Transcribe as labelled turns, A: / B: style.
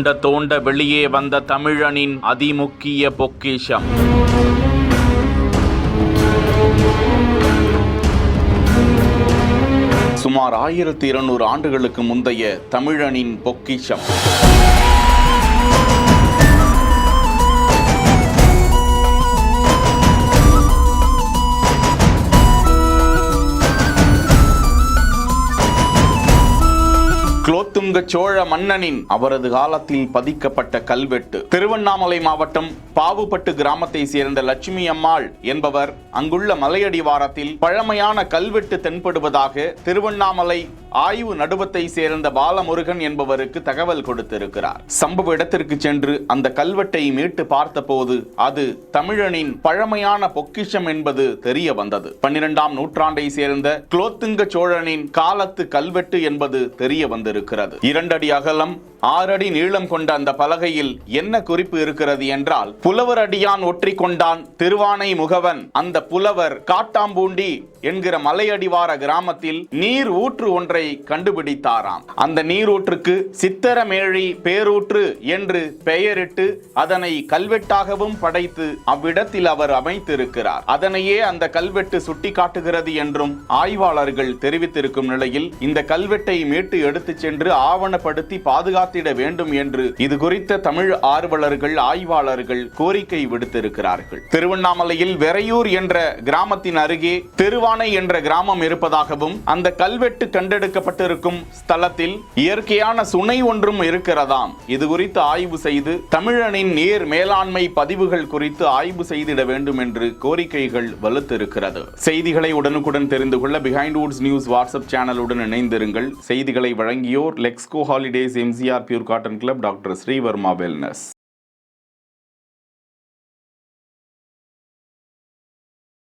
A: தோண்ட தோண்ட வெளியே வந்த தமிழனின் அதிமுக்கிய பொக்கிஷம். சுமார் 1200 ஆண்டுகளுக்கு முந்தைய தமிழனின் பொக்கிஷம். குலோத்துங்க சோழ மன்னனின் அவரது காலத்தில் பதிக்கப்பட்ட கல்வெட்டு. திருவண்ணாமலை மாவட்டம் பாவுப்பட்டு கிராமத்தை சேர்ந்த லட்சுமி அம்மாள் என்பவர் அங்குள்ள மலையடிவாரத்தில் பழமையான கல்வெட்டு தென்படுவதாக திருவண்ணாமலை ஆய்வு நடுவத்தை சேர்ந்த பாலமுருகன் என்பவருக்கு தகவல் கொடுத்திருக்கிறார். சம்பவ இடத்திற்கு சென்று அந்த கல்வெட்டை மீட்டு பார்த்தபோது அது தமிழனின் பழமையான பொக்கிஷம் என்பது தெரிய வந்தது. 12ஆம் நூற்றாண்டை சேர்ந்த குலோத்துங்க சோழனின் காலத்து கல்வெட்டு என்பது தெரிய வந்திருக்கிறது. 2 அடி அகலம் 6 அடி நீளம் கொண்ட அந்த பலகையில் என்ன குறிப்பு இருக்கிறது என்றால், புலவர் அடியான் ஒற்றி கொண்டான் திருவானை முகவன். அந்த புலவர் காட்டாம்பூண்டி என்கிற மலையடிவார கிராமத்தில் நீர் ஊற்று ஒன்றை கண்டுபிடித்தாராம். அந்த நீரூற்றுக்கு சித்தரமேழி பேரூற்று என்று பெயரிட்டு அதனை கல்வெட்டாகவும் படைத்து அவ்விடத்தில் அவர் அமைத்திருக்கிறார். அதனையே அந்த கல்வெட்டு சுட்டி காட்டுகிறது என்றும் ஆய்வாளர்கள் தெரிவித்திருக்கும் நிலையில் இந்த கல்வெட்டை மீட்டு எடுத்துச் சென்று ஆவணப்படுத்தி பாதுகாத்திட வேண்டும் என்று இது குறித்த தமிழ் ஆர்வலர்கள் ஆய்வாளர்கள் கோரிக்கை விடுத்திருக்கிறார்கள். திருவண்ணாமலையில் வெறையூர் என்ற கிராமத்தின் அருகே திருவானை என்ற கிராமம் இருப்பதாகவும் அந்த கல்வெட்டு கண்டெடுக்கப்பட்டிருக்கும் ஸ்தலத்தில் இயற்கையான சுனை ஒன்றும் இருக்கிறதாம். இது குறித்து ஆய்வு செய்து தமிழனின் நீர் மேலாண்மை பதிவுகள் குறித்து ஆய்வு செய்திட வேண்டும் என்று கோரிக்கைகள் வலுத்திருக்கிறது. செய்திகளை உடனுக்குடன் தெரிந்து கொள்ள பிஹைண்ட் வுட்ஸ் நியூஸ் வாட்ஸ்அப் சேனலுடன் இணைந்திருங்கள். செய்திகளை வழங்கியோர் Lexco holidays, MGR pure cotton club, doctor Srivarma wellness.